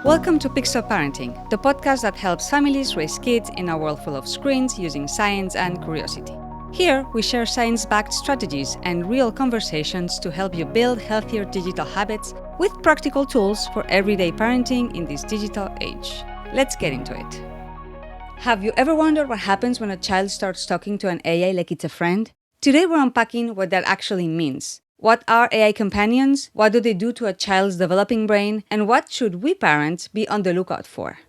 Welcome to Pixel Parenting, the podcast that helps families raise kids in a world full of screens using science and curiosity. Here, we share science-backed strategies and real conversations to help you build healthier digital habits with practical tools for everyday parenting in this digital age. Let's get into it. Have you ever wondered what happens when a child starts talking to an AI like it's a friend? Today, we're unpacking what that actually means. What are AI companions? What do they do to a child's developing brain? And what should we parents be on the lookout for?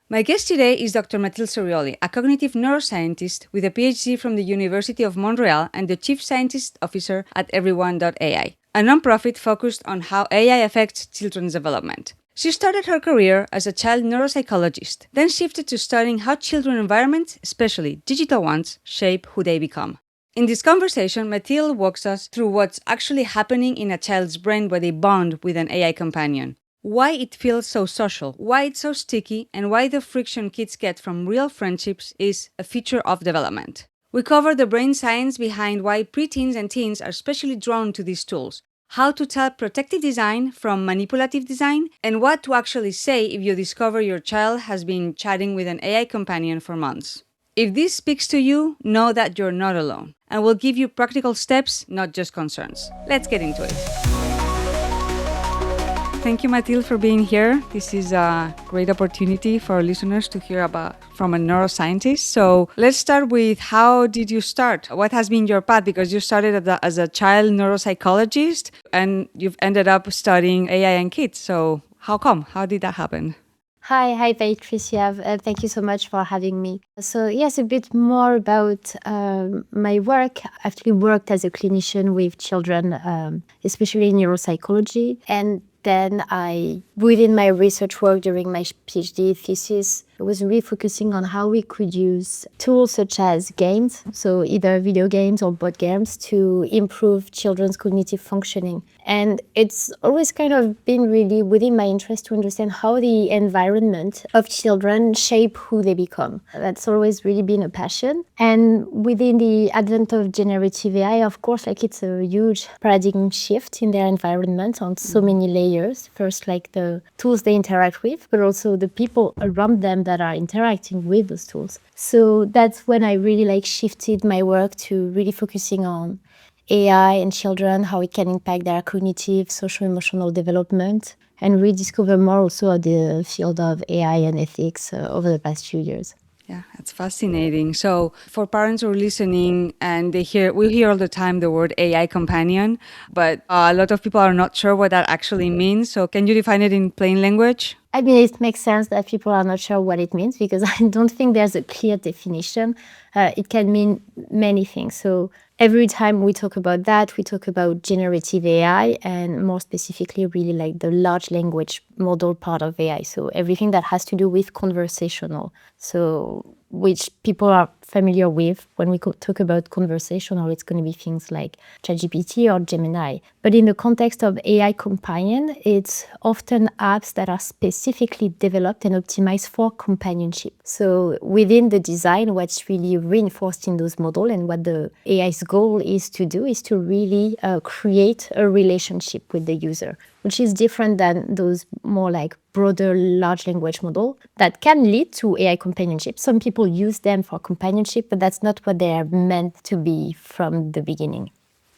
My guest today is Dr. Mathilde Cerioli, a cognitive neuroscientist with a PhD from the University of Montreal and the Chief Scientist Officer at Everyone.ai, a nonprofit focused on how AI affects children's development. She started her career as a child neuropsychologist, then shifted to studying how children's environments, especially digital ones, shape who they become. In this conversation, Mathilde walks us through what's actually happening in a child's brain when they bond with an AI companion, why it feels so social, why it's so sticky, and why the friction kids get from real friendships is a feature of development. We cover the brain science behind why preteens and teens are especially drawn to these tools, how to tell protective design from manipulative design, and what to actually say if you discover your child has been chatting with an AI companion for months. If this speaks to you, know that you're not alone, and we'll give you practical steps, not just concerns. Let's get into it. Thank you, Mathilde, for being here. This is a great opportunity for our listeners to hear about from a neuroscientist. So let's start with, how did you start? What has been your path? Because you started as a child neuropsychologist, and you've ended up studying AI and kids. So how come? How did that happen? Hi, Patricia. Thank you so much for having me. So yes, a bit more about my work. I actually worked as a clinician with children, especially in neuropsychology. And then within my research work during my PhD thesis, I was really focusing on how we could use tools such as games, so either video games or board games, to improve children's cognitive functioning. And it's always kind of been really within my interest to understand how the environment of children shape who they become. That's always really been a passion. And within the advent of generative AI, of course, it's a huge paradigm shift in their environment on so many layers. First, the tools they interact with, but also the people around them that are interacting with those tools. So that's when I really shifted my work to really focusing on AI and children, how it can impact their cognitive, social, emotional development, and rediscover more also of the field of AI and ethics over the past few years. Yeah, it's fascinating. So for parents who are listening and we hear all the time the word AI companion, but a lot of people are not sure what that actually means. So can you define it in plain language? I mean, it makes sense that people are not sure what it means because I don't think there's a clear definition. It can mean many things. So every time we talk about that, we talk about generative AI and more specifically really the large language model part of AI. So everything that has to do with conversational. So which people are familiar with. When we talk about conversational, it's going to be things like ChatGPT or Gemini. But in the context of AI companion, it's often apps that are specifically developed and optimized for companionship. So within the design, what's really reinforced in those models and what the AI's goal is to do is to really create a relationship with the user, which is different than those more broader large language model that can lead to AI companionship. Some people use them for companionship, but that's not what they are meant to be from the beginning.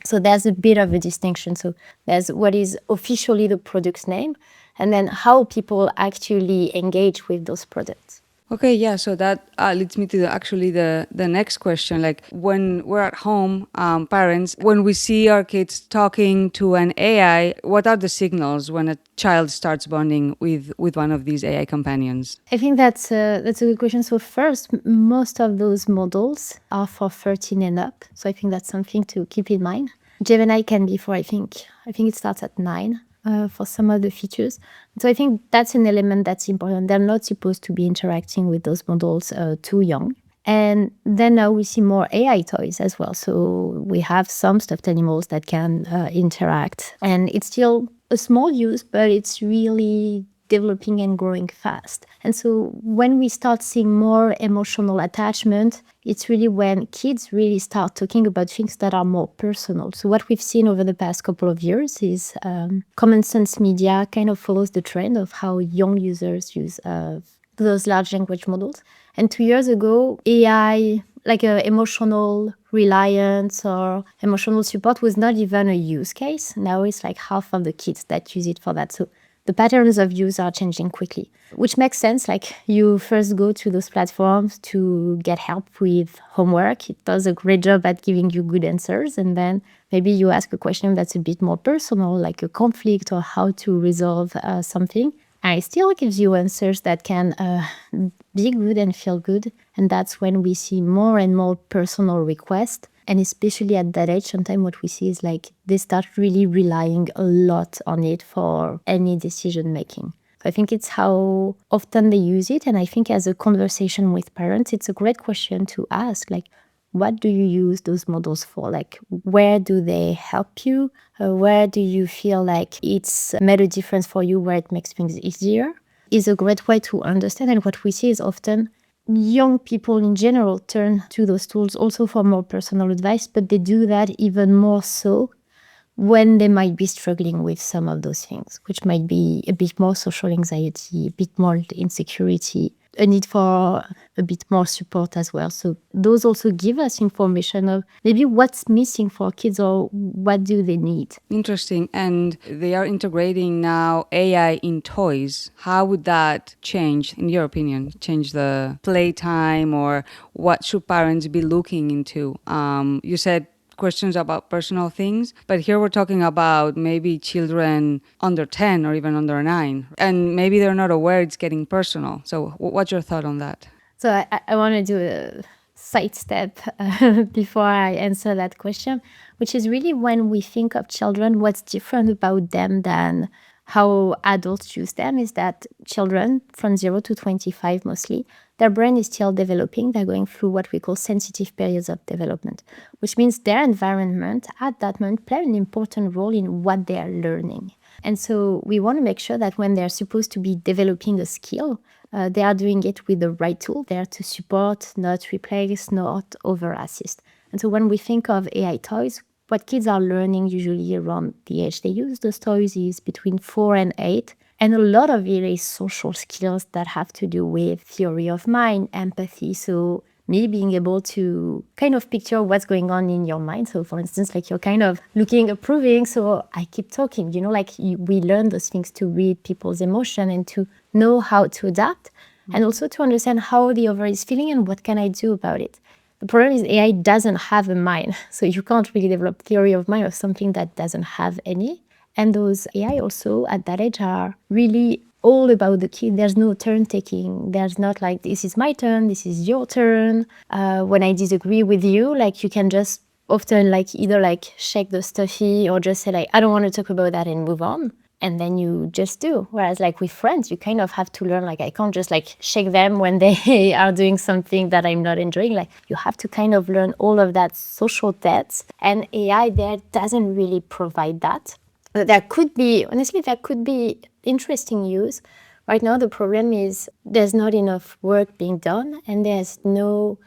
So there's a bit of a distinction. So there's what is officially the product's name, and then how people actually engage with those products. Okay, yeah, so that leads me to the next question. When we're at home, parents, when we see our kids talking to an AI, what are the signals when a child starts bonding with one of these AI companions? I think that's a good question. So first, most of those models are for 13 and up. So I think that's something to keep in mind. Gemini can be for, I think it starts at 9. For some of the features. So I think that's an element that's important. They're not supposed to be interacting with those models too young. And then now we see more AI toys as well. So we have some stuffed animals that can interact. And it's still a small use, but it's really developing and growing fast. And so when we start seeing more emotional attachment, it's really when kids really start talking about things that are more personal. So what we've seen over the past couple of years is common sense media kind of follows the trend of how young users use those large language models. And 2 years ago, AI, like emotional reliance or emotional support, was not even a use case. Now it's like half of the kids that use it for that. So the patterns of use are changing quickly, which makes sense. Like you first go to those platforms to get help with homework. It does a great job at giving you good answers. And then maybe you ask a question that's a bit more personal, like a conflict or how to resolve something. And it still gives you answers that can be good and feel good. And that's when we see more and more personal requests. And especially at that age, sometimes what we see is like they start really relying a lot on it for any decision making. I think it's how often they use it. And I think as a conversation with parents, it's a great question to ask, like, what do you use those models for? Like, where do they help you? Where do you feel like it's made a difference for you, where it makes things easier? Is a great way to understand. And what we see is often young people in general turn to those tools also for more personal advice, but they do that even more so when they might be struggling with some of those things, which might be a bit more social anxiety, a bit more insecurity, a need for a bit more support as well. So those also give us information of maybe what's missing for kids or what do they need. Interesting. And they are integrating now AI in toys. How would that change, in your opinion, change the playtime, or what should parents be looking into? You said questions about personal things, but here we're talking about maybe children under 10 or even under 9, and maybe they're not aware it's getting personal. So what's your thought on that? So I want to do a sidestep before I answer that question, which is really when we think of children, what's different about them than how adults use them is that children from 0 to 25 mostly, their brain is still developing. They're going through what we call sensitive periods of development, which means their environment at that moment play an important role in what they are learning. And so we want to make sure that when they're supposed to be developing a skill, they are doing it with the right tool there to support, not replace, not over assist. And so when we think of AI toys, what kids are learning usually around the age they use those toys is between 4 and 8. And a lot of it is social skills that have to do with theory of mind, empathy. So me being able to kind of picture what's going on in your mind. So for instance, like you're kind of looking, approving. So I keep talking, we learn those things to read people's emotion and to know how to adapt. And also to understand how the other is feeling and what can I do about it. The problem is AI doesn't have a mind. So you can't really develop theory of mind of something that doesn't have any. And those AI also at that age are really all about the kid. There's no turn taking. There's not like, this is my turn, this is your turn. When I disagree with you, like you can just often like either like shake the stuffy or just say like, I don't want to talk about that and move on. And then you just do. Whereas like with friends, you kind of have to learn, like I can't just like shake them when they are doing something that I'm not enjoying. Like you have to kind of learn all of that social depth. And AI there doesn't really provide that. There could be interesting use. Right now, the problem is there's not enough work being done and there's no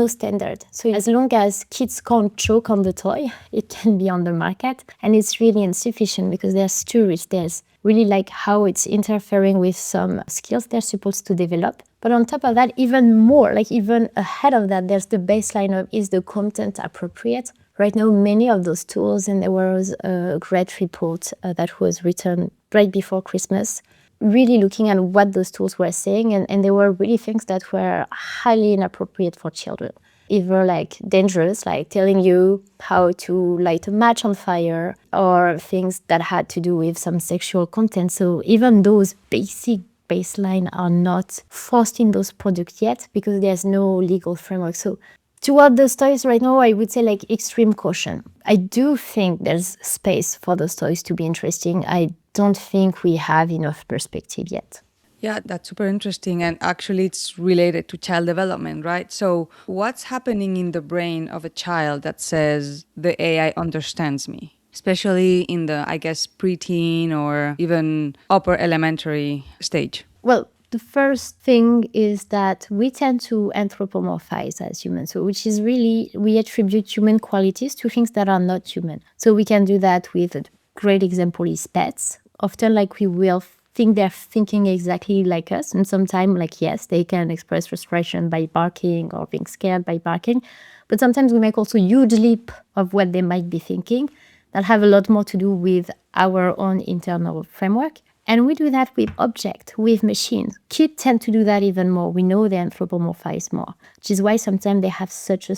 standard. So as long as kids can't choke on the toy, it can be on the market. And it's really insufficient because there's too rich. There's really like how it's interfering with some skills they're supposed to develop. But on top of that, even more, like even ahead of that, there's the baseline of, is the content appropriate? Right now, many of those tools, and there was a great report that was written right before Christmas, really looking at what those tools were saying, and there were really things that were highly inappropriate for children. Either like dangerous, like telling you how to light a match on fire, or things that had to do with some sexual content. So even those basic baseline are not forced in those products yet because there's no legal framework. So toward those toys right now, I would say like extreme caution. I do think there's space for those toys to be interesting. I don't think we have enough perspective yet. Yeah, that's super interesting. And actually, it's related to child development, right? So what's happening in the brain of a child that says the AI understands me? especially in the, I guess, preteen or even upper elementary stage? Well, the first thing is that we tend to anthropomorphize as humans, so which is really we attribute human qualities to things that are not human. So we can do that with a great example is pets. Often, like we will think they're thinking exactly like us, and sometimes, like yes, they can express frustration by barking or being scared by barking, but sometimes we make also huge leap of what they might be thinking that have a lot more to do with our own internal framework. And we do that with objects, with machines. Kids tend to do that even more. We know they anthropomorphize more, which is why sometimes they have such a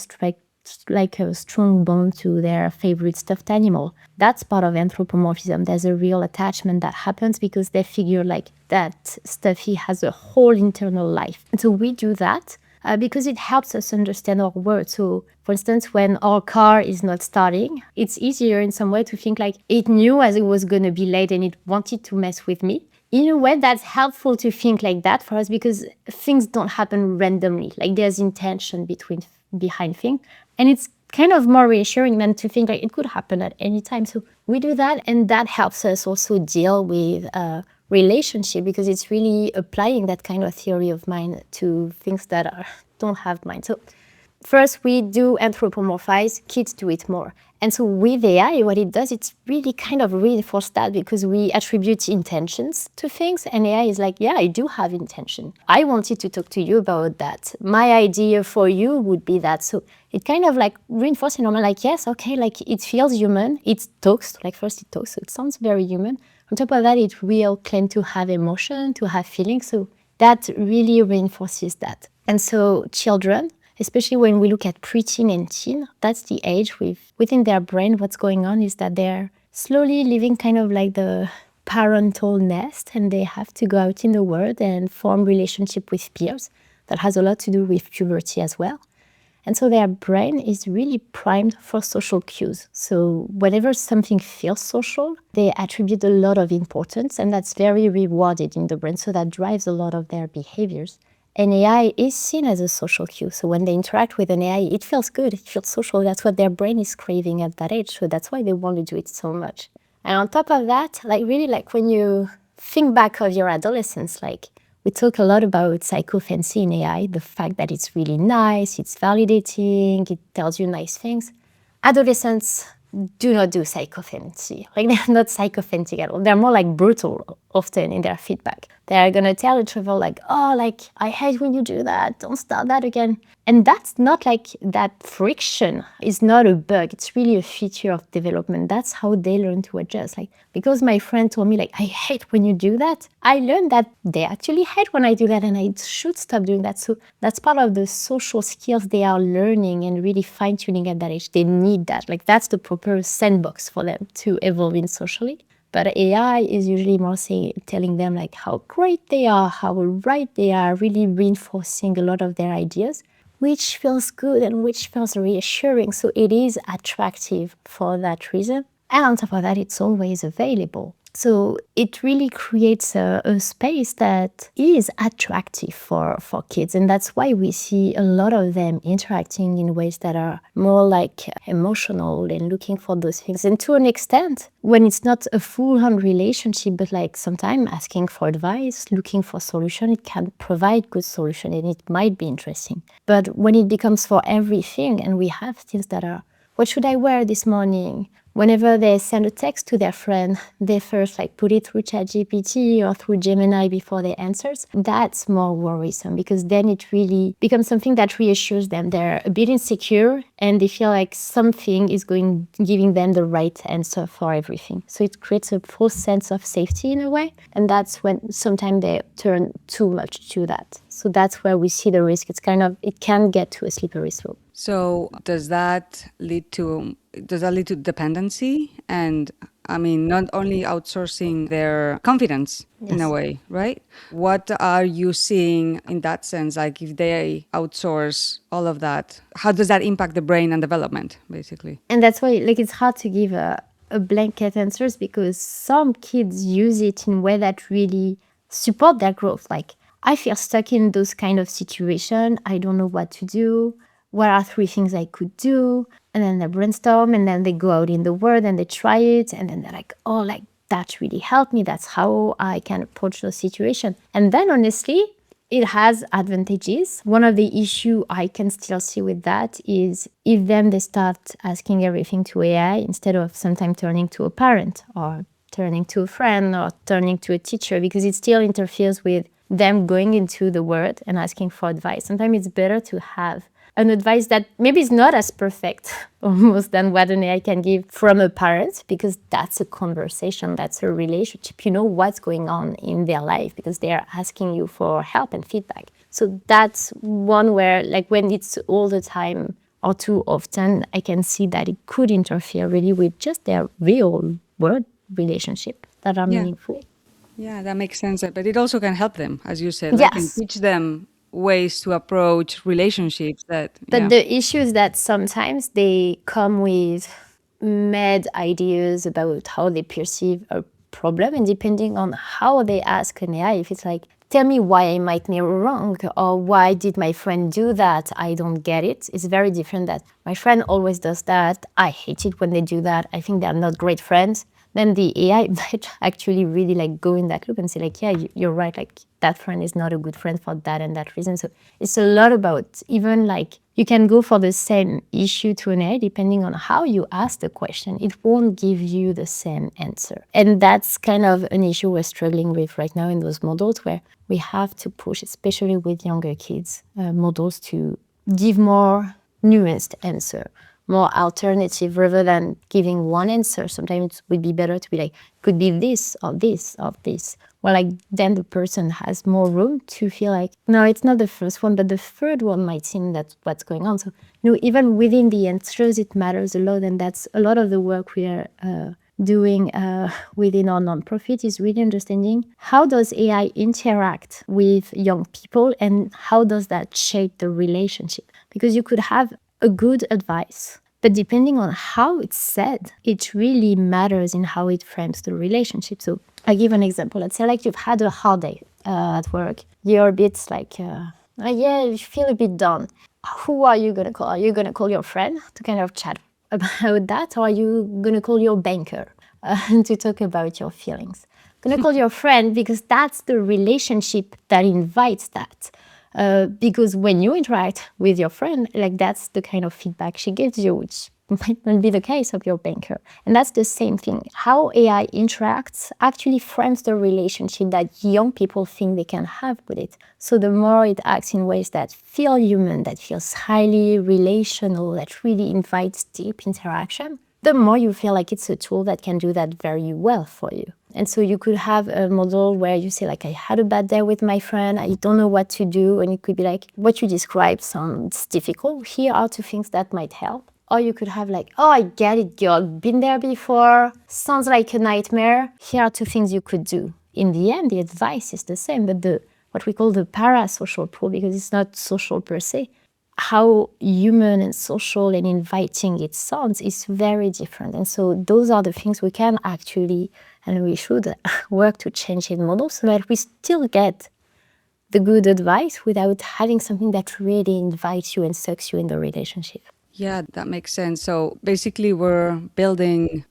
strong bond to their favorite stuffed animal. That's part of anthropomorphism. There's a real attachment that happens because they figure like that stuffy has a whole internal life. And so we do that because it helps us understand our world. So, for instance, when our car is not starting, it's easier in some way to think like it knew as it was going to be late and it wanted to mess with me. In a way, that's helpful to think like that for us because things don't happen randomly. Like there's intention behind things. And it's kind of more reassuring than to think like it could happen at any time. So we do that, and that helps us also deal with relationship because it's really applying that kind of theory of mind to things that don't have mind. So first, we do anthropomorphize, kids do it more. And so with AI, what it does, it's really kind of reinforce that because we attribute intentions to things. And AI is like, yeah, I do have intention. I wanted to talk to you about that. My idea for you would be that. So it kind of like reinforces in our mind, like, yes, okay, like it feels human. It talks, like first it talks, so it sounds very human. On top of that, it will claim to have emotion, to have feelings. So that really reinforces that. And so children, especially when we look at preteen and teen, that's the age within their brain, what's going on is that they're slowly living kind of like the parental nest, and they have to go out in the world and form relationship with peers. That has a lot to do with puberty as well. And so their brain is really primed for social cues. So whenever something feels social, they attribute a lot of importance, and that's very rewarded in the brain. So that drives a lot of their behaviors. And AI is seen as a social cue. So when they interact with an AI, it feels good, it feels social. That's what their brain is craving at that age. So that's why they want to do it so much. And on top of that, like really like when you think back of your adolescence, like we talk a lot about psychophancy in AI, the fact that it's really nice, it's validating, it tells you nice things. Adolescents do not do psychophancy. Like they're not psychophantic at all. They're more like brutal often in their feedback. They're gonna tell each other like, oh, like I hate when you do that. Don't start that again. And that's not like that friction is not a bug. It's really a feature of development. That's how they learn to adjust. Like because my friend told me like, I hate when you do that. I learned that they actually hate when I do that and I should stop doing that. So that's part of the social skills they are learning and really fine tuning at that age. They need that. Like that's the proper sandbox for them to evolve in socially. But AI is usually more telling them like how great they are, how right they are, really reinforcing a lot of their ideas, which feels good and which feels reassuring. So it is attractive for that reason. And on top of that, it's always available. So it really creates a space that is attractive for kids. And that's why we see a lot of them interacting in ways that are more like emotional and looking for those things. And to an extent, when it's not a full-on relationship, but like sometimes asking for advice, looking for solution, it can provide good solution and it might be interesting. But when it becomes for everything and we have things that are, what should I wear this morning? Whenever they send a text to their friend, they first like put it through ChatGPT or through Gemini before they answers. That's more worrisome because then it really becomes something that reassures them. They're a bit insecure and they feel like something is giving them the right answer for everything. So it creates a false sense of safety in a way. And that's when sometimes they turn too much to that. So that's where we see the risk. It can get to a slippery slope. So does that lead to dependency? And I mean, not only outsourcing their confidence in a way, right? What are you seeing in that sense? Like if they outsource all of that, how does that impact the brain and development, basically? And that's why like it's hard to give a blanket answers because some kids use it in a way that really support their growth. Like I feel stuck in those kind of situation. I don't know what to do. what are 3 things I could do? And then they brainstorm, and then they go out in the world and they try it. And then they're like, oh, like that really helped me. That's how I can approach the situation. And then honestly, it has advantages. One of the issue I can still see with that is if then they start asking everything to AI instead of sometimes turning to a parent or turning to a friend or turning to a teacher, because it still interferes with them going into the world and asking for advice. Sometimes it's better to have an advice that maybe is not as perfect almost than what an AI can give from a parent, because that's a conversation, that's a relationship. You know what's going on in their life because they're asking you for help and feedback. So that's one where, like, when it's all the time or too often, I can see that it could interfere really with just their real world relationship that are meaningful. Yeah, that makes sense. But it also can help them, as you said, like can Yes. teach them ways to approach relationships that, But the issue is that sometimes they come with mad ideas about how they perceive a problem, and depending on how they ask an AI, if it's like, tell me why I might be wrong, or why did my friend do that, I don't get it, it's very different. That my friend always does that, I hate it when they do that, I think they're not great friends. Then the AI might actually really like go in that loop and say like, yeah, you're right, like that friend is not a good friend for that and that reason. So it's a lot about, even like, you can go for the same issue to an AI, depending on how you ask the question, it won't give you the same answer. And that's kind of an issue we're struggling with right now in those models, where we have to push, especially with younger kids, models to give more nuanced answer, more alternative, rather than giving one answer. Sometimes it would be better to be like, could be this or this or this. Well, like then the person has more room to feel like, no, it's not the first one, but the third one might seem that's what's going on. So, even within the answers, it matters a lot. And that's a lot of the work we are doing within our nonprofit, is really understanding how does AI interact with young people and how does that shape the relationship. Because you could have a good advice, but depending on how it's said, it really matters in how it frames the relationship. So I give an example. Let's say like you've had a hard day at work. You're a bit like, yeah, you feel a bit down. Who are you going to call? Are you going to call your friend to kind of chat about that? Or are you going to call your banker to talk about your feelings? Going to call your friend because that's the relationship that invites that. Because when you interact with your friend, like that's the kind of feedback she gives you, which might not be the case of your banker. And that's the same thing. How AI interacts actually frames the relationship that young people think they can have with it. So the more it acts in ways that feel human, that feels highly relational, that really invites deep interaction, the more you feel like it's a tool that can do that very well for you. And so you could have a model where you say like, I had a bad day with my friend, I don't know what to do. And it could be like, what you describe sounds difficult. Here are 2 things that might help. Or you could have like, oh, I get it, you've been there before, sounds like a nightmare. Here are 2 things you could do. In the end, the advice is the same, but what we call the parasocial pull, because it's not social per se, how human and social and inviting it sounds is very different. And so those are the things we can actually, and we should work to change in models so that we still get the good advice without having something that really invites you and sucks you in the relationship. Yeah, that makes sense. So basically, we're building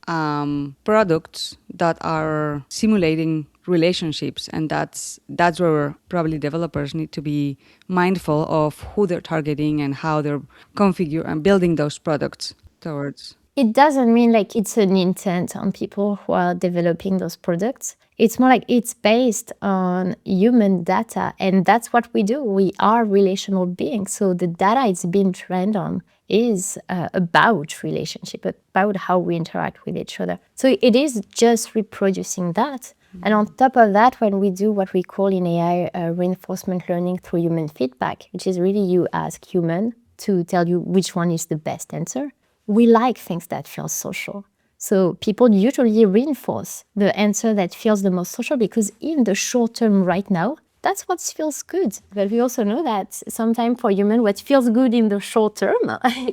products that are simulating relationships, and that's where probably developers need to be mindful of who they're targeting and how they're configure and building those products towards. It doesn't mean like it's an intent on people who are developing those products. It's more like it's based on human data, and that's what we do. We are relational beings. So the data it's been trained on is about relationship, about how we interact with each other. So it is just reproducing that. And on top of that, when we do what we call in AI reinforcement learning through human feedback, which is really you ask human to tell you which one is the best answer, we like things that feel social. So people usually reinforce the answer that feels the most social because in the short term right now, that's what feels good. But we also know that sometimes for humans, what feels good in the short term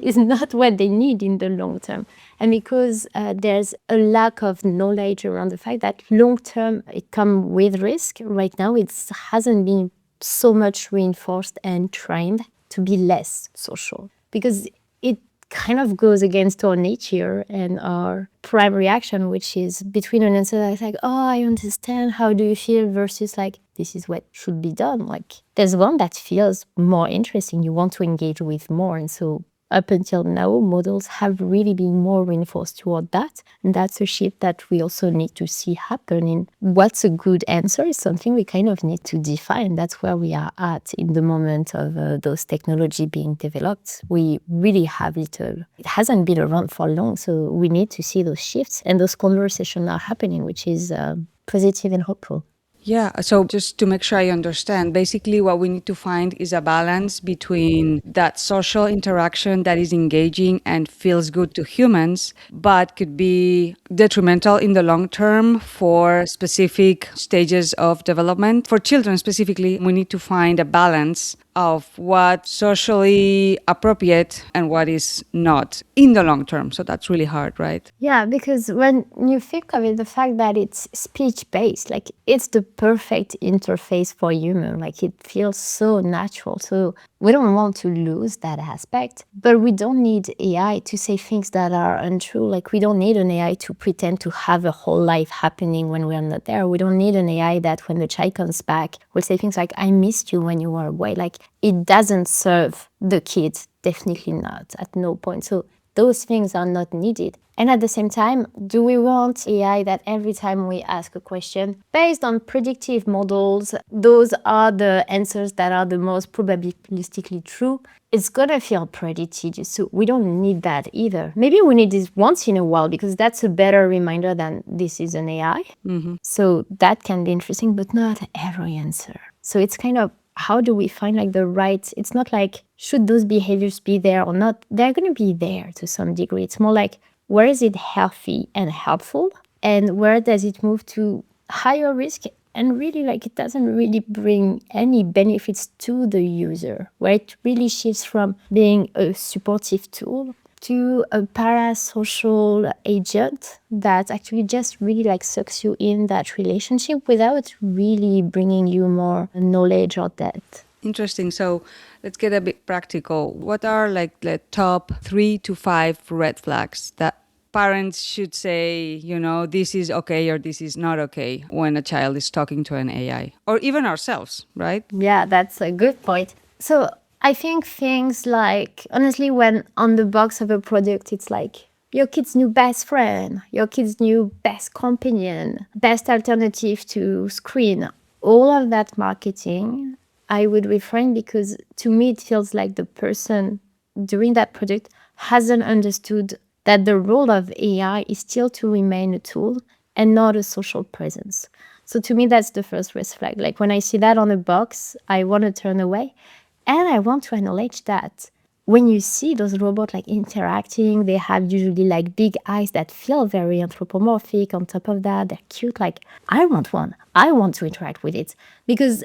is not what they need in the long term. And because there's a lack of knowledge around the fact that long term it comes with risk, right now it hasn't been so much reinforced and trained to be less social. because it kind of goes against our nature and our prime reaction, which is between an answer that's like, oh, I understand, how do you feel, versus like, this is what should be done. Like, there's one that feels more interesting, you want to engage with more. And so up until now, models have really been more reinforced toward that. And that's a shift that we also need to see happen in what's a good answer is something we kind of need to define. That's where we are at in the moment of those technology being developed. We really have it hasn't been around for long, so we need to see those shifts. And those conversations are happening, which is positive and hopeful. Yeah, so just to make sure I understand, basically what we need to find is a balance between that social interaction that is engaging and feels good to humans, but could be detrimental in the long term for specific stages of development. For children specifically, we need to find a balance of what's socially appropriate and what is not in the long term. So that's really hard, right? Yeah, because when you think of it, the fact that it's speech-based, like it's the perfect interface for human, like it feels so natural. So we don't want to lose that aspect, but we don't need AI to say things that are untrue. Like we don't need an AI to pretend to have a whole life happening when we're not there. We don't need an AI that when the child comes back will say things like, I missed you when you were away. Like it doesn't serve the kids, definitely not, at no point. So those things are not needed. And at the same time, do we want AI that every time we ask a question, based on predictive models, those are the answers that are the most probabilistically true? It's gonna feel pretty tedious. So we don't need that either. Maybe we need this once in a while because that's a better reminder than this is an AI. So that can be interesting, but not every answer. So it's kind of, how do we find like the right, it's not like, should those behaviors be there or not? They're going to be there to some degree. It's more like, where is it healthy and helpful? And where does it move to higher risk? And really, like, it doesn't really bring any benefits to the user, where it really shifts from being a supportive tool to a parasocial agent that actually just really like sucks you in that relationship without really bringing you more knowledge or depth. Interesting. So let's get a bit practical. What are like the top 3 to 5 red flags that parents should say, this is okay or this is not okay when a child is talking to an AI, or even ourselves, right? Yeah, that's a good point. So I think things like, honestly, when on the box of a product, it's like your kid's new best friend, your kid's new best companion, best alternative to screen, all of that marketing, I would refrain, because to me, it feels like the person doing that product hasn't understood that the role of AI is still to remain a tool and not a social presence. So to me, that's the first red flag. Like when I see that on a box, I want to turn away. And I want to acknowledge that when you see those robots like interacting, they have usually like big eyes that feel very anthropomorphic. On top of that, they're cute. Like, I want one. I want to interact with it because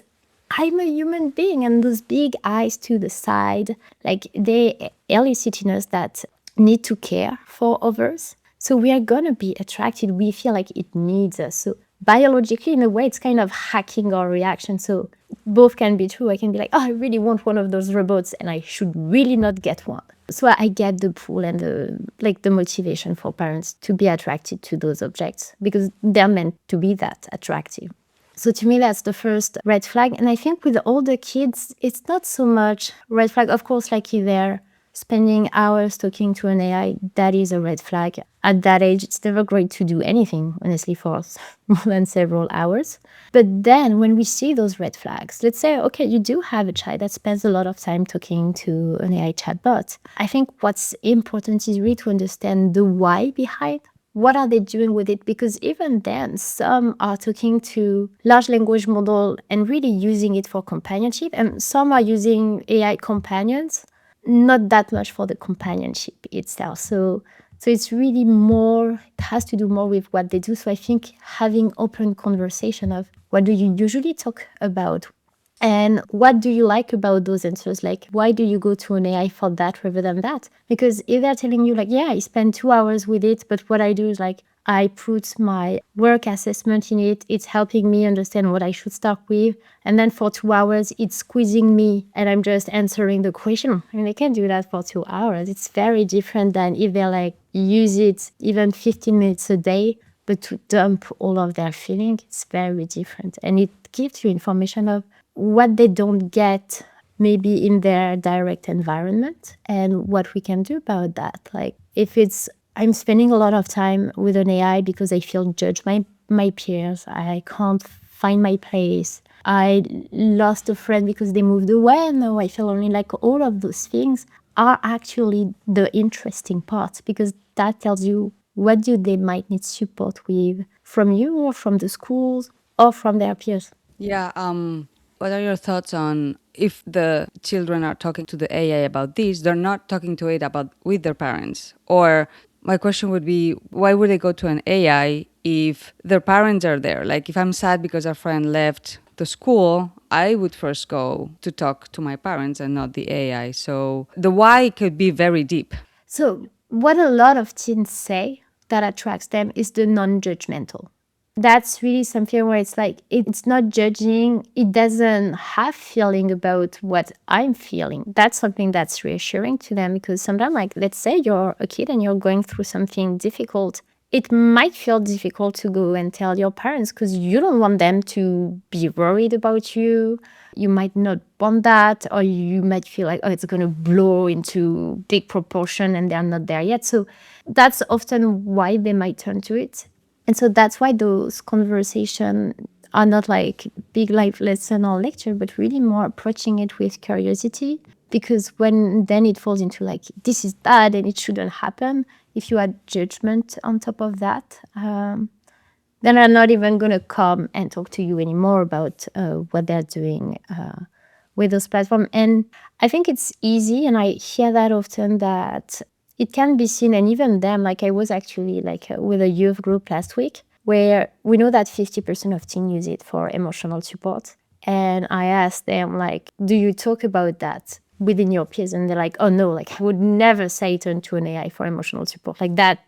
I'm a human being, and those big eyes to the side, like they elicit in us that need to care for others. So we are going to be attracted. We feel like it needs us. So biologically, in a way, it's kind of hacking our reaction. So both can be true. I can be like, oh, I really want one of those robots, and I should really not get one. So I get the pull and the motivation for parents to be attracted to those objects because they're meant to be that attractive. So to me, that's the first red flag. And I think with older kids, it's not so much red flag. Of course, like if they're spending hours talking to an AI, that is a red flag. At that age, it's never great to do anything, honestly, for more than several hours. But then when we see those red flags, let's say, okay, you do have a child that spends a lot of time talking to an AI chatbot. I think what's important is really to understand the why behind. What are they doing with it? Because even then, some are talking to large language model and really using it for companionship, and some are using AI companions, not that much for the companionship itself. So it's really more, it has to do more with what they do. So I think having open conversation of what do you usually talk about? And what do you like about those answers? Like, why do you go to an AI for that rather than that? Because if they're telling you like, yeah, I spend 2 hours with it, but what I do is like, I put my work assessment in it. It's helping me understand what I should start with. And then for 2 hours, it's squeezing me and I'm just answering the question. I mean, I can do that for 2 hours. It's very different than if they're like, use it even 15 minutes a day, but to dump all of their feeling, it's very different. And it gives you information of what they don't get maybe in their direct environment and what we can do about that. Like if it's I'm spending a lot of time with an AI because I feel judged by my peers. I can't find my place. I lost a friend because they moved away. No, I feel only like all of those things are actually the interesting parts because that tells you what do they might need support with from you or from the schools or from their peers. Yeah. What are your thoughts on if the children are talking to the AI about this, they're not talking to it about with their parents? Or my question would be, why would they go to an AI if their parents are there? Like if I'm sad because a friend left the school, I would first go to talk to my parents and not the AI. So the why could be very deep. So, what a lot of teens say that attracts them is the non judgmental. That's really something where it's like, it's not judging, it doesn't have feeling about what I'm feeling. That's something that's reassuring to them because sometimes, like, let's say you're a kid and you're going through something difficult. It might feel difficult to go and tell your parents because you don't want them to be worried about you. You might not want that, or you might feel like, oh, it's going to blow into big proportion and they're not there yet. So that's often why they might turn to it. And so that's why those conversations are not like big life lesson or lecture, but really more approaching it with curiosity. Because when then it falls into like, this is bad and it shouldn't happen, if you add judgment on top of that, then I'm not even going to come and talk to you anymore about what they're doing with those platforms. And I think it's easy, and I hear that often, that it can be seen, and even them, like I was actually like with a youth group last week, where we know that 50% of teens use it for emotional support. And I asked them, like, do you talk about that within your peers? And they're like, oh no, like I would never say turn to an AI for emotional support. Like that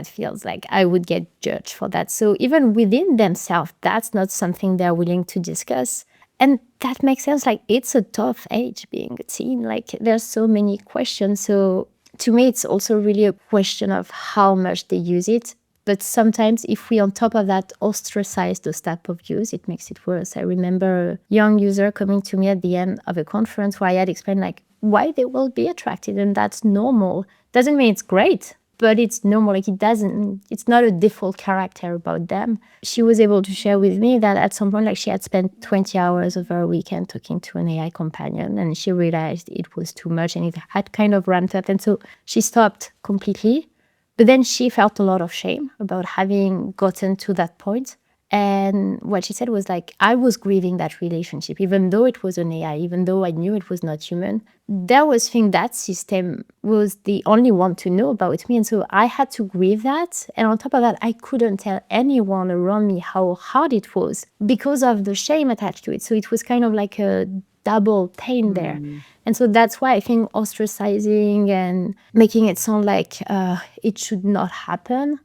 feels like I would get judged for that. So even within themselves, that's not something they're willing to discuss. And that makes sense. Like it's a tough age being a teen. Like there's so many questions. So to me, it's also really a question of how much they use it. But sometimes if we on top of that ostracize those type of use, it makes it worse. I remember a young user coming to me at the end of a conference where I had explained like why they will be attracted, and that's normal. Doesn't mean it's great, but it's normal. Like it's not a default character about them. She was able to share with me that at some point, like she had spent 20 hours of her weekend talking to an AI companion, and she realized it was too much and it had kind of ramped up. And so she stopped completely. But then she felt a lot of shame about having gotten to that point. And what she said was like, I was grieving that relationship, even though it was an AI, even though I knew it was not human. There was thing that system was the only one to know about me. And so I had to grieve that. And on top of that, I couldn't tell anyone around me how hard it was because of the shame attached to it. So it was kind of like a double pain there. And so that's why I think ostracizing and making it sound like it should not happen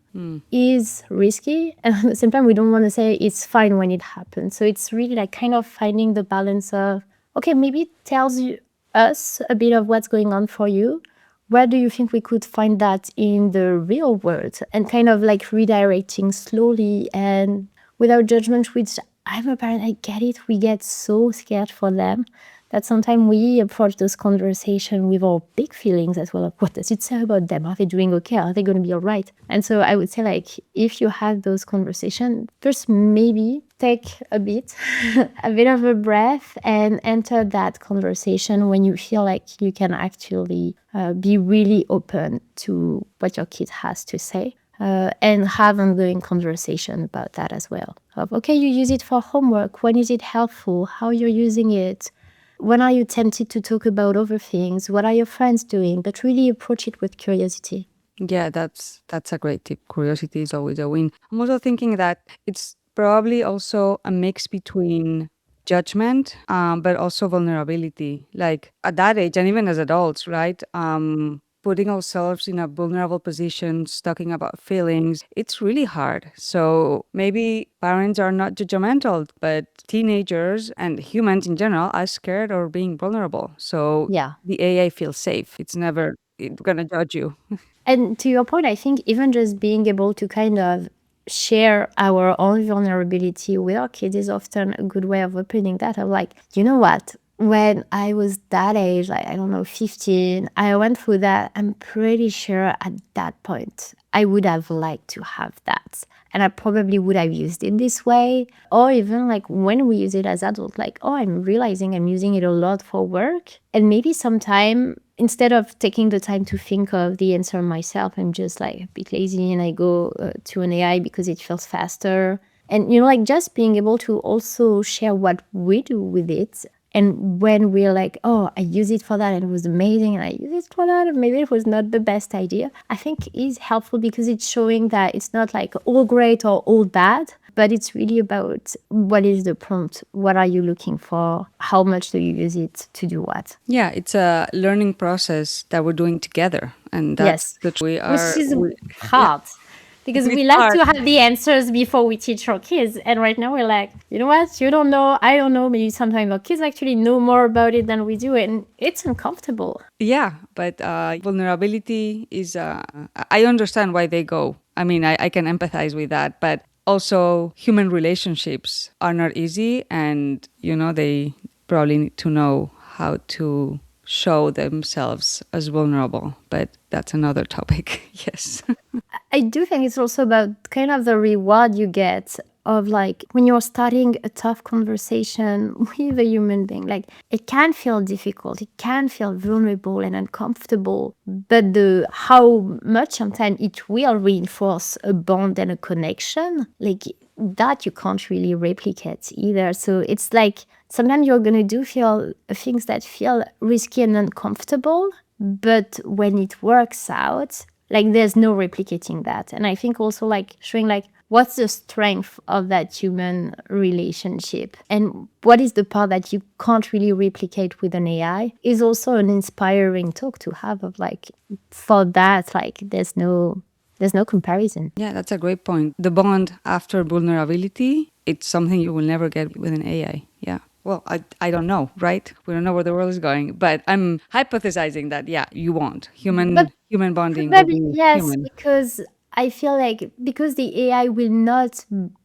is risky. And at the same time, we don't want to say it's fine when it happens. So it's really like kind of finding the balance of, okay, maybe it tells us a bit of what's going on for you. Where do you think we could find that in the real world? And kind of like redirecting slowly and without judgment, which I'm a parent, I get it. We get so scared for them that sometimes we approach those conversations with our big feelings as well. Like, what does it say about them? Are they doing okay? Are they going to be all right? And so I would say, like, if you have those conversations, first maybe take a bit of a breath and enter that conversation when you feel like you can actually be really open to what your kid has to say. And have ongoing conversation about that as well. Of, okay, you use it for homework. When is it helpful? How you're using it? When are you tempted to talk about other things? What are your friends doing? But really approach it with curiosity. Yeah, that's a great tip. Curiosity is always a win. I'm also thinking that it's probably also a mix between judgment, but also vulnerability. Like at that age, and even as adults, right? putting ourselves in a vulnerable positions, talking about feelings, it's really hard. So maybe parents are not judgmental, but teenagers and humans in general are scared of being vulnerable. So Yeah. the AI feels safe. It's never going to judge you. And to your point, I think even just being able to kind of share our own vulnerability with our kids is often a good way of opening that. Of like, you know what? When I was that age, like, I don't know, 15, I went through that. I'm pretty sure at that point, I would have liked to have that. And I probably would have used it this way. Or even like when we use it as adults, like, oh, I'm realizing I'm using it a lot for work. And maybe sometime, instead of taking the time to think of the answer myself, I'm just like a bit lazy and I go to an AI because it feels faster. And, like just being able to also share what we do with it. And when we're like, oh, I use it for that and it was amazing, and I use it for that and maybe it was not the best idea, I think is helpful because it's showing that it's not like all great or all bad, but it's really about what is the prompt, what are you looking for, how much do you use it to do what. Yeah, it's a learning process that we're doing together. And that's Yes, which is yeah, hard. Because it's we like hard. to have the answers before we teach our kids. And right now we're like, you know what? You don't know. I don't know. Maybe sometimes our kids actually know more about it than we do. And it's uncomfortable. Yeah, but vulnerability is, I understand why they go. I mean, I can empathize with that, but also human relationships are not easy. And, they probably need to know how to show themselves as vulnerable. But that's another topic. Yes. I do think it's also about kind of the reward you get of like when you're starting a tough conversation with a human being. Like it can feel difficult, it can feel vulnerable and uncomfortable, but the how much sometimes it will reinforce a bond and a connection, like that you can't really replicate either. So it's like sometimes you're gonna do feel things that feel risky and uncomfortable, but when it works out, like there's no replicating that. And I think also like showing like what's the strength of that human relationship and what is the part that you can't really replicate with an AI is also an inspiring talk to have of like for that, like there's no comparison. Yeah, that's a great point. The bond after vulnerability, it's something you will never get with an AI. Yeah. Well, I don't know, right? We don't know where the world is going, but I'm hypothesizing that, yeah, you won't. But Human bonding will probably be yes, human. because I feel like because the AI will not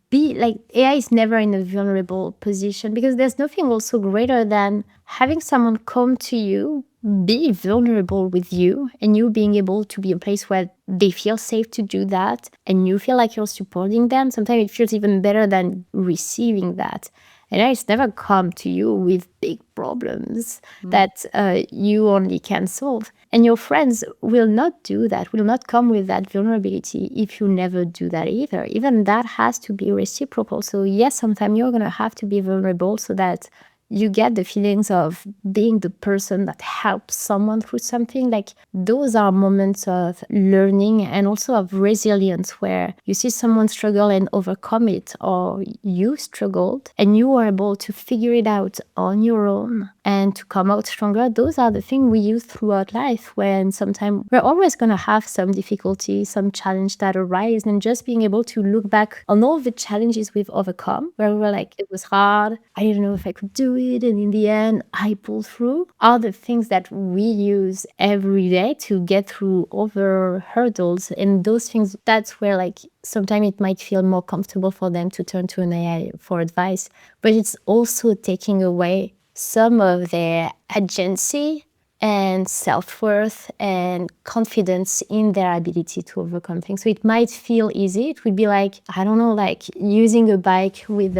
be like AI is never in a vulnerable position because there's nothing also greater than having someone come to you, be vulnerable with you, and you being able to be a place where they feel safe to do that and you feel like you're supporting them. Sometimes it feels even better than receiving that. And it's never come to you with big problems that you only can solve. And your friends will not do that, will not come with that vulnerability if you never do that either. Even that has to be reciprocal. So yes, sometimes you're going to have to be vulnerable so that you get the feelings of being the person that helps someone through something. Like those are moments of learning and also of resilience where you see someone struggle and overcome it, or you struggled and you were able to figure it out on your own and to come out stronger. Those are the things we use throughout life when sometimes we're always going to have some difficulty, some challenge that arise, and just being able to look back on all the challenges we've overcome where we were like, it was hard, I didn't know if I could do it, and in the end I pulled through, are the things that we use every day to get through over hurdles. And those things, that's where like sometimes it might feel more comfortable for them to turn to an AI for advice, but it's also taking away some of their agency and self-worth and confidence in their ability to overcome things. So it might feel easy. It would be like, I don't know, like using a bike with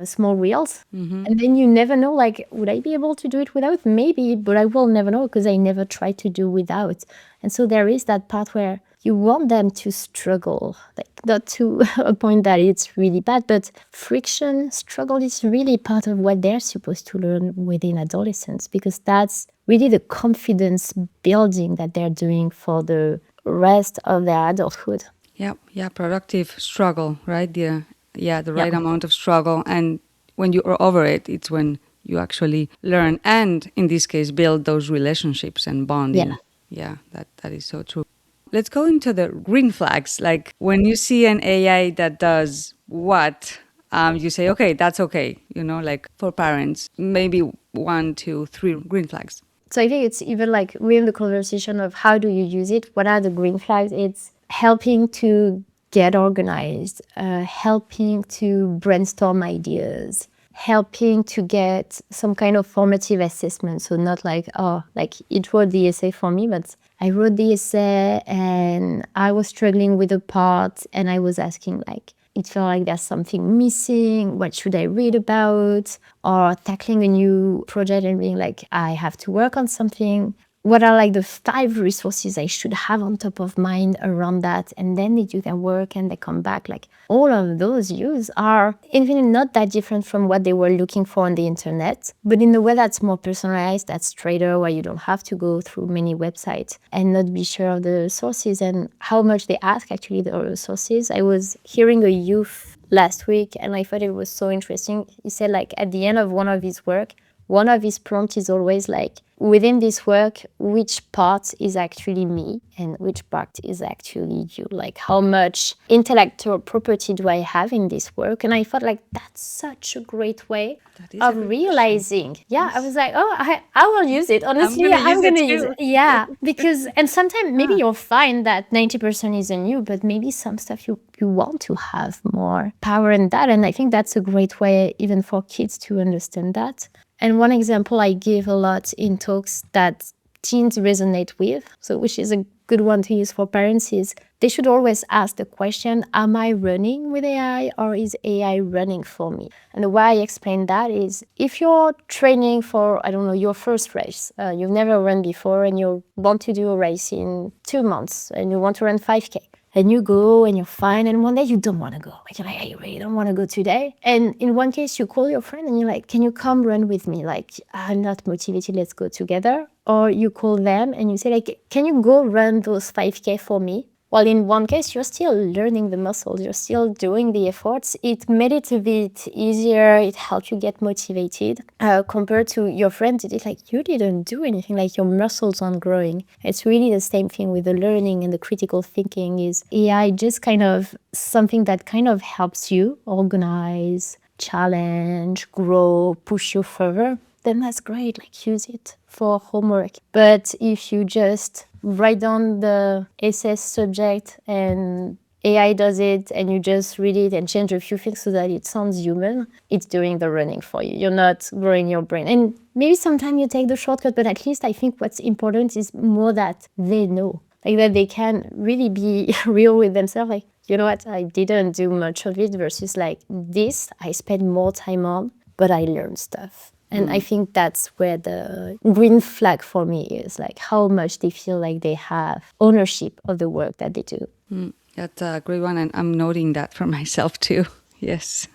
small wheels. And then you never know, like, would I be able to do it without? Maybe, but I will never know because I never tried to do without. And so there is that part where you want them to struggle, like not to a point that it's really bad, but friction, struggle is really part of what they're supposed to learn within adolescence, because that's really the confidence building that they're doing for the rest of their adulthood. Yeah, productive struggle, right? The Yeah. right amount of struggle. And when you are over it, it's when you actually learn and, in this case, build those relationships and Yeah. bonding. Yeah, that is so true. Let's go into the green flags. Like when you see an AI that does what, you say, okay, that's okay. Like for parents, maybe 1, 2, 3 green flags. So I think it's even like within the conversation of how do you use it, what are the green flags? It's helping to get organized, helping to brainstorm ideas, helping to get some kind of formative assessment. So not like, oh, like it wrote the essay for me, but I wrote the essay and I was struggling with a part and I was asking like, it felt like there's something missing. What should I read about? Or tackling a new project and being like, I have to work on something. What are like the 5 resources I should have on top of mind around that? And then they do their work and they come back. Like all of those views are even not that different from what they were looking for on the internet, but in a way that's more personalized, that's straighter, where you don't have to go through many websites and not be sure of the sources and how much they ask actually the sources. I was hearing a youth last week and I thought it was so interesting. He said like at the end of one of his work, one of his prompts is always like, within this work, which part is actually me and which part is actually you? Like how much intellectual property do I have in this work? And I thought like, that's such a great way of realizing. Yeah, I was like, oh, I will use it. Honestly, I'm going to use it. Yeah, because, and sometimes maybe you'll find that 90% isn't you, but maybe some stuff you want to have more power in that. And I think that's a great way even for kids to understand that. And one example I give a lot in talks that teens resonate with, so which is a good one to use for parents, is they should always ask the question, am I running with AI or is AI running for me? And the way I explain that is if you're training for, I don't know, your first race, you've never run before and you want to do a race in 2 months and you want to run 5K. And you go and you're fine, and one day you don't want to go. Like you're like, I really don't want to go today. And in one case, you call your friend and you're like, can you come run with me? Like, I'm not motivated, let's go together. Or you call them and you say like, can you go run those 5K for me? Well, in one case, you're still learning the muscles, you're still doing the efforts. It made it a bit easier, it helped you get motivated compared to your friend did it like, you didn't do anything, like your muscles aren't growing. It's really the same thing with the learning and the critical thinking is AI just kind of something that kind of helps you organize, challenge, grow, push you further. Then that's great, like use it for homework. But if you just write down the essay subject and AI does it and you just read it and change a few things so that it sounds human, it's doing the running for you. You're not growing your brain. And maybe sometimes you take the shortcut, but at least I think what's important is more that they know, like that they can really be real with themselves. Like, you know what, I didn't do much of it versus like this, I spent more time on, but I learned stuff. And I think that's where the green flag for me is, like how much they feel like they have ownership of the work that they do. That's a great one, and I'm noting that for myself too. Yes.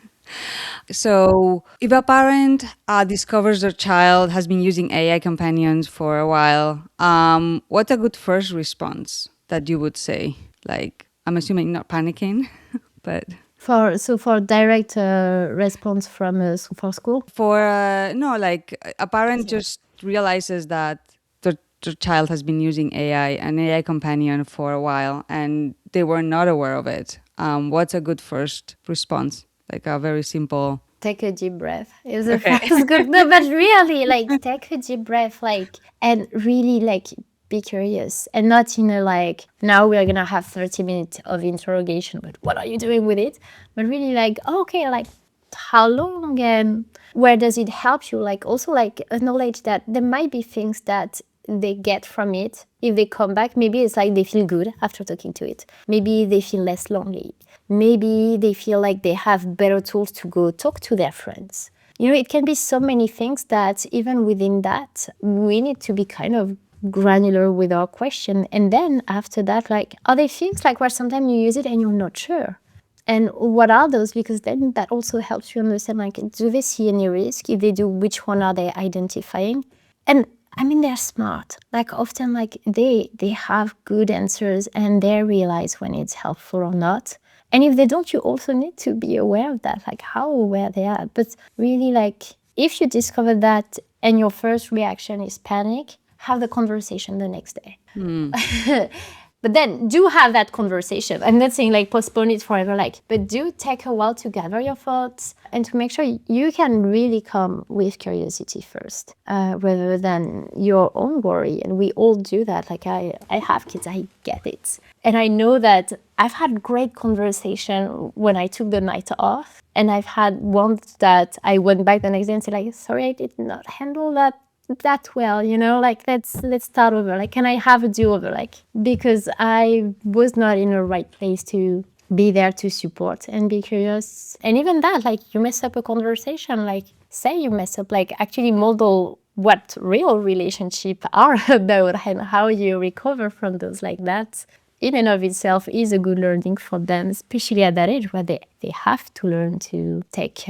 So if a parent discovers their child has been using AI companions for a while, what's a good first response that you would say? Like, I'm assuming not panicking, but... For direct response from for school? No, like a parent just realizes that the child has been using an AI companion for a while, and they were not aware of it. What's a good first response? Like a very simple... Take a deep breath. It's the first good. No, but really, like, take a deep breath, like, and really, like, be curious and not in a like, now we're gonna have 30 minutes of interrogation, but what are you doing with it? But really like, okay, like how long and where does it help you? Like also like acknowledge that there might be things that they get from it. If they come back, maybe it's like they feel good after talking to it. Maybe they feel less lonely. Maybe they feel like they have better tools to go talk to their friends. You know, it can be so many things that even within that, we need to be kind of granular with our question. And then after that, like, are there things like where sometimes you use it and you're not sure? And what are those? Because then that also helps you understand, like, do they see any risk? If they do, which one are they identifying? And I mean, they're smart. Like often, like they have good answers and they realize when it's helpful or not. And if they don't, you also need to be aware of that, like how aware they are. But really, like, if you discover that and your first reaction is panic, have the conversation the next day. But then do have that conversation. I'm not saying like postpone it forever, but do take a while to gather your thoughts and to make sure you can really come with curiosity first, rather than your own worry. And we all do that. Like I have kids, I get it. And I know that I've had great conversation when I took the night off. And I've had ones that I went back the next day and said like, sorry, I did not handle that well, like let's start over. Like, can I have a do-over? Like, because I was not in the right place to be there to support and be curious. And even that, like, you mess up a conversation, like say you mess up, like actually model what real relationships are about and how you recover from those. Like that in and of itself is a good learning for them, especially at that age where they have to learn to take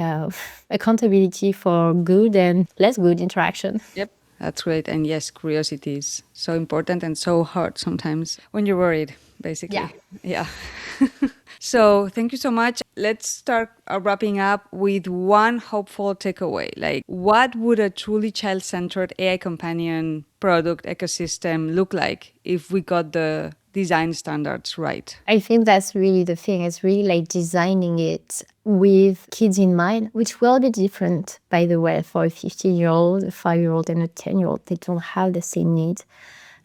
accountability for good and less good interaction. Yep, that's great. And yes, curiosity is so important and so hard sometimes when you're worried, basically. Yeah. So thank you so much. Let's start wrapping up with one hopeful takeaway. Like, what would a truly child-centered AI companion product ecosystem look like if we got the design standards right? I think that's really the thing. It's really like designing it with kids in mind, which will be different, by the way, for a 15-year-old, a 5-year-old, and a 10-year-old. They don't have the same need.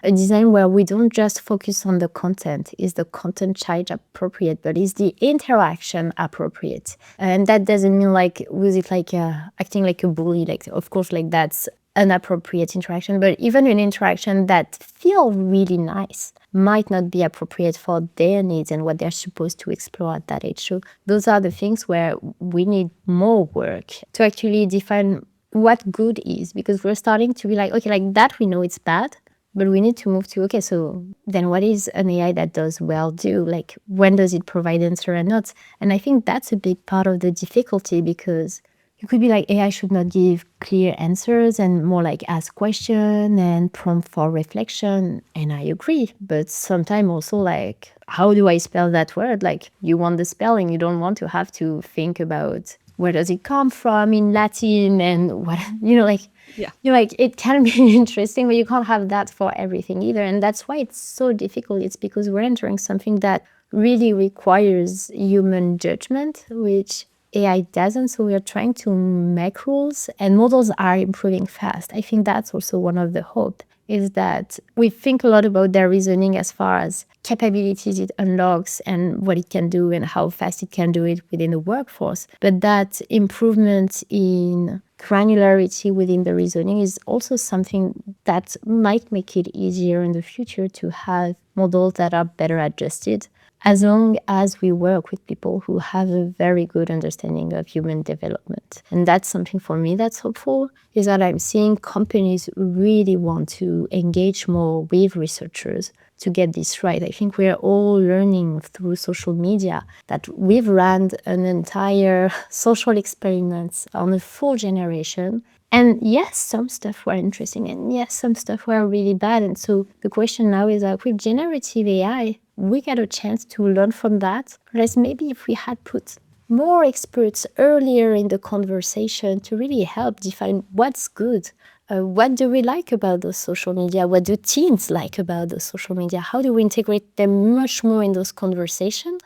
A design where we don't just focus on the content. Is the content child appropriate, but is the interaction appropriate? And that doesn't mean like, was it like acting like a bully? Like, of course, like that's an appropriate interaction, but even an interaction that feels really nice might not be appropriate for their needs and what they're supposed to explore at that age. So those are the things where we need more work to actually define what good is, because we're starting to be like, okay, like that we know it's bad, but we need to move to, okay, so then what is an AI that does well do? Like, when does it provide answer and not? And I think that's a big part of the difficulty, because you could be like, AI should not give clear answers and more like ask question and prompt for reflection. And I agree. But sometimes also like, how do I spell that word? Like, you want the spelling, you don't want to have to think about where does it come from in Latin and what, like, Yeah. Like, it can be interesting, but you can't have that for everything either. And that's why it's so difficult. It's because we're entering something that really requires human judgment, which AI doesn't. So we're trying to make rules, and models are improving fast. I think that's also one of the hope, is that we think a lot about their reasoning as far as capabilities it unlocks and what it can do and how fast it can do it within the workforce. But that improvement in granularity within the reasoning is also something that might make it easier in the future to have models that are better adjusted, as long as we work with people who have a very good understanding of human development. And that's something for me that's hopeful, is that I'm seeing companies really want to engage more with researchers to get this right. I think we're all learning through social media that we've run an entire social experiment on a full generation. And yes, some stuff were interesting, and yes, some stuff were really bad. And so the question now is that with generative AI, we get a chance to learn from that. Whereas maybe if we had put more experts earlier in the conversation to really help define what's good, what do we like about those social media? What do teens like about those social media? How do we integrate them much more in those conversations?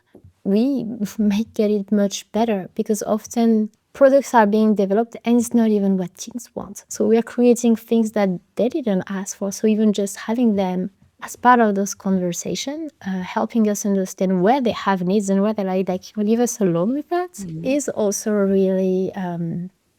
We might get it much better, because often products are being developed and it's not even what teens want. So we are creating things that they didn't ask for. So even just having them as part of those conversations, helping us understand where they have needs and where they're like, leave us alone with that, is also really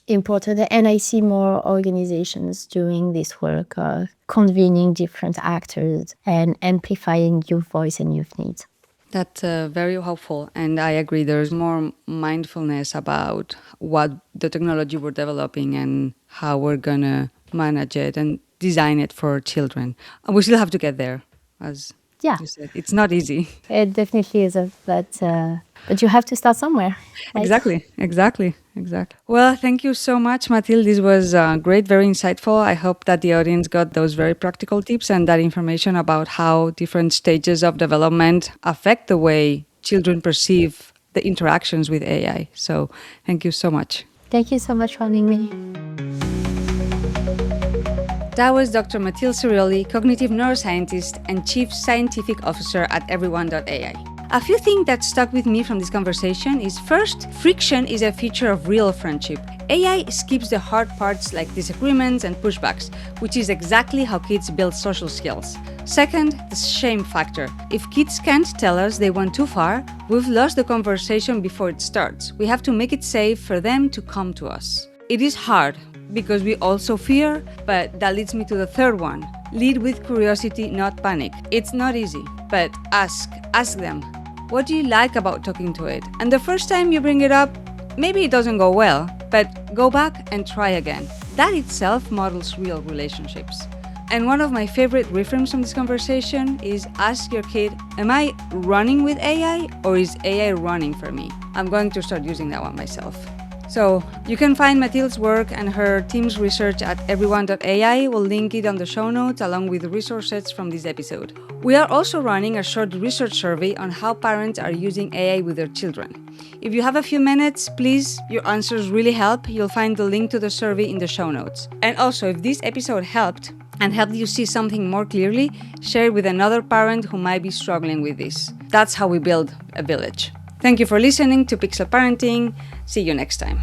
important. And I see more organizations doing this work of convening different actors and amplifying youth voice and youth needs. That's very helpful. And I agree, there's more mindfulness about what the technology we're developing and how we're going to manage it and design it for children. And we still have to get there, as you said. It's not easy. It definitely isn't, but you have to start somewhere. Right? Exactly. Well, thank you so much, Mathilde. This was great, very insightful. I hope that the audience got those very practical tips and that information about how different stages of development affect the way children perceive the interactions with AI. So thank you so much. Thank you so much for having me. That was Dr. Mathilde Cerioli, cognitive neuroscientist and chief scientific officer at everyone.ai. A few things that stuck with me from this conversation is first, friction is a feature of real friendship. AI skips the hard parts like disagreements and pushbacks, which is exactly how kids build social skills. Second, the shame factor. If kids can't tell us they went too far, we've lost the conversation before it starts. We have to make it safe for them to come to us. It is hard because we also fear, but that leads me to the third one. Lead with curiosity, not panic. It's not easy, but ask them. What do you like about talking to it? And the first time you bring it up, maybe it doesn't go well, but go back and try again. That itself models real relationships. And one of my favorite reframes from this conversation is ask your kid, am I running with AI or is AI running for me? I'm going to start using that one myself. So you can find Mathilde's work and her team's research at everyone.ai. We'll link it on the show notes along with resources from this episode. We are also running a short research survey on how parents are using AI with their children. If you have a few minutes, please, your answers really help. You'll find the link to the survey in the show notes. And also, if this episode helped you see something more clearly, share it with another parent who might be struggling with this. That's how we build a village. Thank you for listening to Pixel Parenting. See you next time.